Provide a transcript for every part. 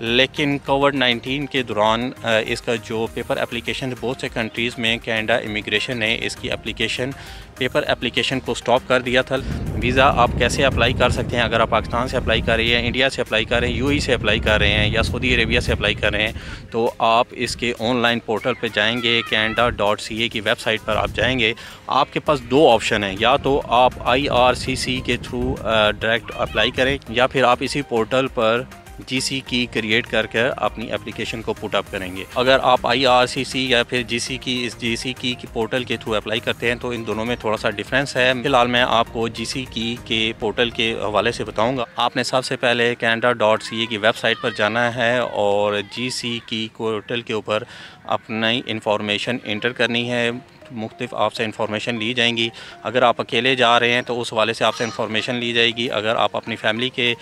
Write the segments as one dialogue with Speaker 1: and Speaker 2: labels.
Speaker 1: لیکن کووڈ-19 کے دوران اس کا جو پیپر اپلیکیشن بہت سے کنٹریز میں کینیڈا امیگریشن نے اس کی پیپر اپلیکیشن کو سٹاپ کر دیا تھا۔ ویزا آپ کیسے اپلائی کر سکتے ہیں؟ اگر آپ پاکستان سے اپلائی کر رہے ہیں، انڈیا سے اپلائی کر رہے ہیں، یو اے سے اپلائی کر رہے ہیں یا سعودی عربیہ سے اپلائی کر رہے ہیں، تو آپ اس کے آن لائن پورٹل پہ جائیں گے، canada.ca کی ویب سائٹ پر آپ جائیں گے۔ آپ کے پاس دو آپشن ہیں، یا تو آپ IRCC کے تھرو ڈائریکٹ اپلائی کریں، یا پھر آپ اسی پورٹل پر جی سی کی کریٹ کر کے اپنی اپلیکیشن کو پٹ اپ کریں گے۔ اگر آپ IRCC یا پھر جی سی کی پورٹل کے تھرو اپلائی کرتے ہیں تو ان دونوں میں تھوڑا سا ڈفرینس ہے۔ فی الحال میں آپ کو جی سی کی کے پورٹل کے حوالے سے بتاؤں گا۔ آپ نے سب سے پہلے canada.ca کی ویب سائٹ پر جانا ہے اور جی سی کی پورٹل کے اوپر اپنی انفارمیشن انٹر کرنی ہے۔ مختلف آپ سے انفارمیشن لی جائیں گی۔ اگر آپ اکیلے جا رہے ہیں تو اس حوالے سے آپ سے انفارمیشن لی جائے گی۔ اگر آپ اپنی فیملی کے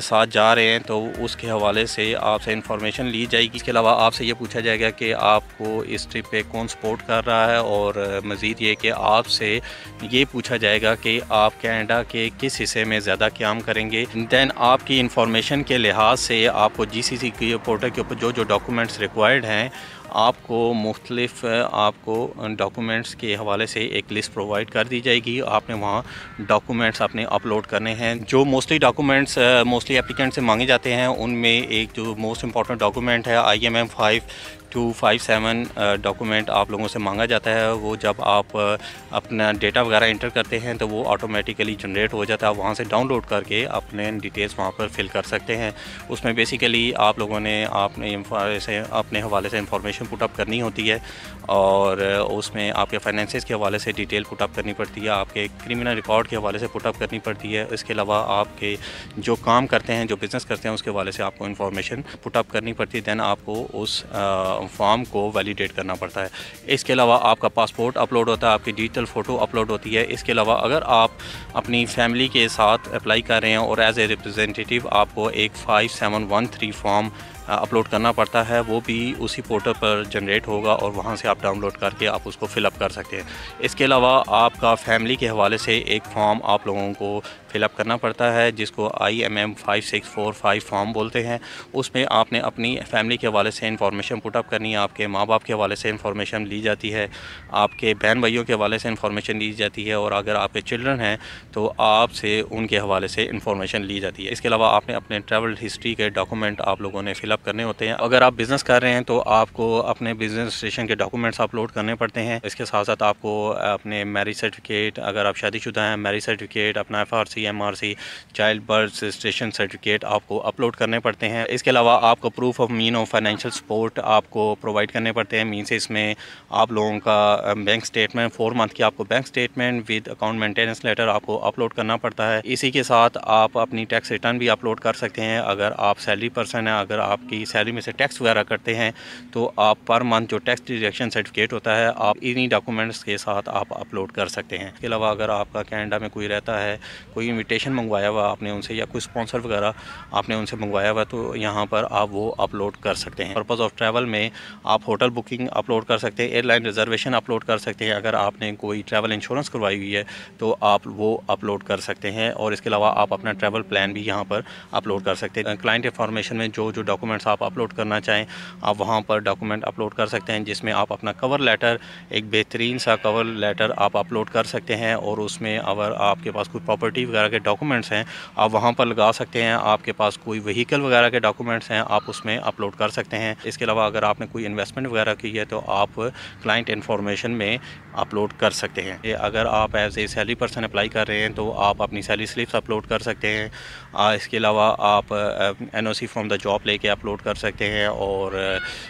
Speaker 1: ساتھ جا رہے ہیں تو اس کے حوالے سے آپ سے انفارمیشن لی جائے گی۔ اس کے علاوہ آپ سے یہ پوچھا جائے گا کہ آپ کو اس ٹرپ پہ کون سپورٹ کر رہا ہے، اور مزید یہ کہ آپ سے یہ پوچھا جائے گا کہ آپ کینیڈا کے کس حصے میں زیادہ قیام کریں گے۔ دین آپ کی انفارمیشن کے لحاظ سے آپ کو جی سی کی پورٹل کے اوپر جو ڈاکومنٹس ریکوائرڈ ہیں، آپ کو مختلف ڈاکومنٹس کے حوالے سے ایک لسٹ پرووائڈ کر دی جائے گی۔ آپ نے وہاں ڈاکومنٹس اپنے اپلوڈ کرنے ہیں۔ جو موسٹلی ڈاکومنٹس ایپلیکینٹ سے مانگے جاتے ہیں، ان میں ایک جو موسٹ امپورٹنٹ ڈاکومنٹ ہے IMM 5257 ڈاکومنٹ آپ لوگوں سے مانگا جاتا ہے۔ وہ جب آپ اپنا ڈیٹا وغیرہ انٹر کرتے ہیں تو وہ آٹومیٹیکلی جنریٹ ہو جاتا ہے، وہاں سے ڈاؤن لوڈ کر کے اپنے ڈیٹیلز وہاں پر فل کر سکتے ہیں۔ اس میں بیسیکلی آپ لوگوں نے اپنے حوالے سے انفارمیشن پٹ اپ کرنی ہوتی ہے، اور اس میں آپ کے فائنینسز کے حوالے سے ڈیٹیل پٹ اپ کرنی پڑتی ہے، آپ کے کرمنل ریکارڈ کے حوالے سے پٹ اپ کرنی پڑتی ہے۔ اس کے علاوہ آپ کے جو کام کرتے ہیں، جو بزنس کرتے ہیں، اس کے حوالے سے آپ کو انفارمیشن پٹ اپ کرنی پڑتی ہے۔ دین آپ کو اس فارم کو ویلیڈیٹ کرنا پڑتا ہے۔ اس کے علاوہ آپ کا پاسپورٹ اپلوڈ ہوتا ہے، آپ کی ڈیجیٹل فوٹو اپلوڈ ہوتی ہے۔ اس کے علاوہ اگر آپ اپنی فیملی کے ساتھ اپلائی کر رہے ہیں اور ایز اے ریپرزینٹیٹیو آپ کو ایک 5713 فارم اپلوڈ کرنا پڑتا ہے، وہ بھی اسی پورٹل پر جنریٹ ہوگا اور وہاں سے آپ ڈاؤن لوڈ کر کے آپ اس کو فل اپ کر سکتے ہیں۔ اس کے علاوہ آپ کا فیملی کے حوالے سے ایک فارم آپ لوگوں کو فل اپ کرنا پڑتا ہے، جس کو IMM 5645 فارم بولتے ہیں۔ اس میں آپ نے اپنی فیملی کے حوالے سے انفارمیشن پٹ اپ کرنی ہے، آپ کے ماں باپ کے حوالے سے انفارمیشن لی جاتی ہے، آپ کے بہن بھائیوں کے حوالے سے انفارمیشن لی جاتی ہے، اور اگر آپ کے چلڈرن ہیں تو آپ سے ان کے حوالے سے انفارمیشن لی جاتی ہے۔ اس کے علاوہ آپ نے اپنے ٹریول ہسٹری کے ڈاکومنٹ آپ لوگوں نے فل اپ کرنے ہوتے ہیں۔ اگر آپ بزنس کر رہے ہیں تو آپ کو اپنے بزنس رجسٹریشن کے ڈاکومنٹس اپلوڈ کرنے پڑتے ہیں۔ اس کے ساتھ ساتھ آپ کو اپنے میرج سرٹیفکیٹ، اگر آپ شادی شدہ ہیں، میرج سرٹیفکیٹ، اپنا FRC MRC child birth registration certificate آپ کو اپلوڈ کرنے پڑتے ہیں۔ اس کے علاوہ آپ کو proof of mean of financial support آپ کو پرووائڈ کرنے پڑتے ہیں۔ مینس اس میں آپ لوگوں کا بینک اسٹیٹمنٹ 4 منتھ کی آپ کو bank statement with account maintenance letter آپ کو اپلوڈ کرنا پڑتا ہے۔ اسی کے ساتھ آپ اپنی ٹیکس ریٹرن بھی اپلوڈ کر سکتے ہیں۔ اگر آپ سیلری پرسن ہیں، اگر آپ کی سیلری میں سے ٹیکس وغیرہ کرتے ہیں تو آپ پر منتھ جو ٹیکس ڈیڈکشن سرٹیفکیٹ ہوتا ہے آپ انہی ڈاکومنٹس کے ساتھ آپ اپلوڈ کر سکتے ہیں۔ اس کے علاوہ اگر آپ کا کینیڈا میں کوئی رہتا ہے، کوئی انویٹیشن منگوایا ہوا آپ نے ان سے، یا کوئی اسپانسر وغیرہ آپ نے ان سے منگوایا ہوا، تو یہاں پر آپ وہ اپلوڈ کر سکتے ہیں۔ پرپز آف ٹریول میں آپ ہوٹل بکنگ اپلوڈ کر سکتے ہیں، ایئر لائن ریزرویشن اپلوڈ کر سکتے ہیں، اگر آپ نے کوئی ٹریول انشورنس کروائی ہوئی ہے تو آپ وہ اپلوڈ کر سکتے ہیں، اور اس کے علاوہ آپ اپنا ٹریول پلان بھی یہاں پر اپلوڈ کر سکتے ہیں۔ کلائنٹ انفارمیشن میں جو ڈاکومنٹس آپ اپلوڈ کرنا چاہیں آپ وہاں پر ڈاکومنٹ اپلوڈ کر سکتے ہیں، جس میں آپ اپنا کور لیٹر، ایک بہترین سا کور لیٹر آپ اپلوڈ کر سکتے ہیں، اور اس میں اگر آپ کے پاس کوئی پراپرٹی وغیرہ کے ڈاکومنٹس ہیں آپ وہاں پر لگا سکتے ہیں، آپ کے پاس کوئی وہیکل وغیرہ کے ڈاکومنٹس ہیں آپ اس میں اپلوڈ کر سکتے ہیں۔ اس کے علاوہ اگر آپ نے کوئی انویسٹمنٹ وغیرہ کی ہے تو آپ کلائنٹ انفارمیشن میں اپلوڈ کر سکتے ہیں۔ اگر آپ as a salary person apply کر رہے ہیں تو آپ اپنی سیلری سلپس اپلوڈ کر سکتے ہیں۔ اس کے علاوہ آپ NOC فرام دا جاب لے کے اپلوڈ کر سکتے ہیں، اور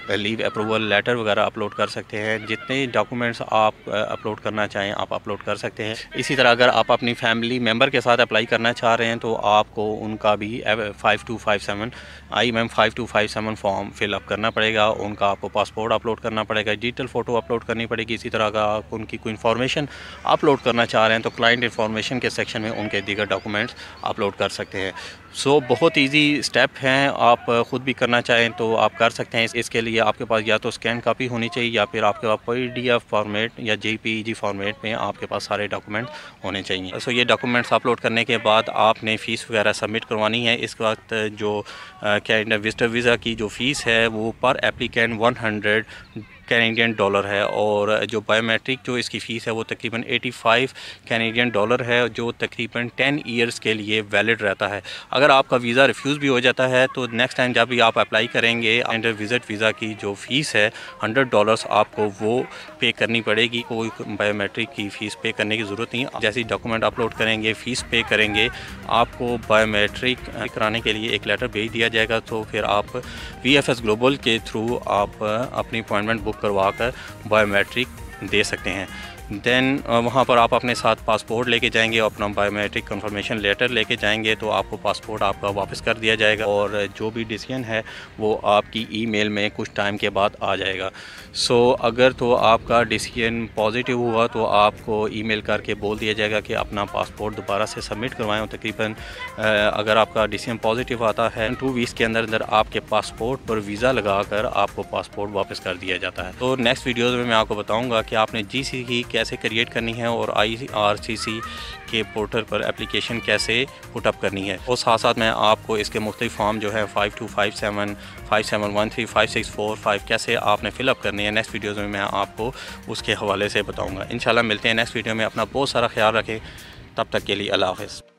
Speaker 1: لیو اپروول لیٹر وغیرہ اپلوڈ کر سکتے ہیں۔ جتنے ڈاکومنٹس آپ اپلوڈ کرنا چاہیں آپ اپلوڈ کر سکتے ہیں۔ اسی طرح اگر آپ اپنی فیملی ممبر کے ساتھ اپلائی کرنا چاہ رہے ہیں تو آپ کو ان کا بھی 5257 IMM 5257 فارم فل اپ کرنا پڑے گا، ان کا آپ کو پاسپورٹ اپلوڈ کرنا پڑے گا، ڈیجیٹل فوٹو اپلوڈ کرنی پڑے گی۔ اسی طرح اگر آپ ان کی کوئی انفارمیشن اپلوڈ کرنا چاہ رہے ہیں تو کلائنٹ انفارمیشن کے سیکشن میں ان کے دیگر ڈاکومنٹس اپلوڈ کر سکتے ہیں۔ سو بہت ایزی اسٹیپ ہیں، آپ خود بھی کرنا چاہیں تو آپ کر سکتے ہیں۔ اس کے لیے آپ کے پاس یا تو اسکین کاپی ہونی چاہیے یا پھر آپ کے پاس PDF فارمیٹ یا JPEG فارمیٹ میں آپ کے پاس سارے ڈاکومنٹ ہونے چاہیے۔ سو یہ ڈاکومنٹس اپلوڈ کرنے کے بعد آپ نے فیس وغیرہ سبمٹ کروانی ہے۔ اس وقت جو کینیڈا وزٹر ویزا کی جو فیس ہے وہ پر ایپلیکینٹ $100 کینیڈین ہے، اور جو بایو میٹرک جو اس کی فیس ہے وہ تقریباً $85 کینیڈین ہے، جو تقریباً 10 ایئرس کے لیے ویلڈ رہتا ہے۔ اگر آپ کا ویزا ریفیوز بھی ہو جاتا ہے تو نیکسٹ ٹائم جب بھی آپ اپلائی کریں گے انڈر وزٹ ویزا کی جو فیس ہے $100 آپ کو وہ پے کرنی پڑے گی، کوئی بایو میٹرک کی فیس پے کرنے کی ضرورت نہیں۔ جیسے ڈاکومنٹ اپلوڈ کریں گے، فیس پے کریں گے، آپ کو بایو میٹرک کرانے کے لیے ایک لیٹر بھیج دیا جائے گا، تو پھر آپ VFS گلوبل کے تھرو آپ اپنی اپوائنٹمنٹ بک کروا کر بایو میٹرک دے سکتے ہیں۔ دین وہاں پر آپ اپنے ساتھ پاسپورٹ لے کے جائیں گے، اپنا بایو میٹرک کنفرمیشن لیٹر لے کے جائیں گے تو آپ کو پاسپورٹ آپ کا واپس کر دیا جائے گا، اور جو بھی ڈیسیژن ہے وہ آپ کی ای میل میں کچھ ٹائم کے بعد آ جائے گا۔ سو اگر تو آپ کا ڈیسیژن پازیٹیو ہوا تو آپ کو ای میل کر کے بول دیا جائے گا کہ اپنا پاسپورٹ دوبارہ سے سبمٹ کروائیں، اور تقریباً اگر آپ کا ڈیسیژن پازیٹیو آتا ہے 2 ویکس کے اندر آپ کے پاسپورٹ پر ویزا لگا کر آپ کو پاسپورٹ واپس کر دیا جاتا ہے۔ تو نیکسٹ ویڈیوز میں آپ کو بتاؤں گا کہ آپ نے GC کی کیسے کریٹ کرنی ہے اور IRCC کے پورٹل پر اپلیکیشن کیسے پٹ اپ کرنی ہے، اور ساتھ ساتھ میں آپ کو اس کے مختلف فارم جو ہے 5257 5713 5645 کیسے آپ نے فل اپ کرنی ہے، نیکسٹ ویڈیوز میں آپ کو اس کے حوالے سے بتاؤں گا۔ انشاءاللہ ملتے ہیں نیکسٹ ویڈیو میں، اپنا بہت سارا خیال رکھیں، تب تک کے لیے اللہ حافظ۔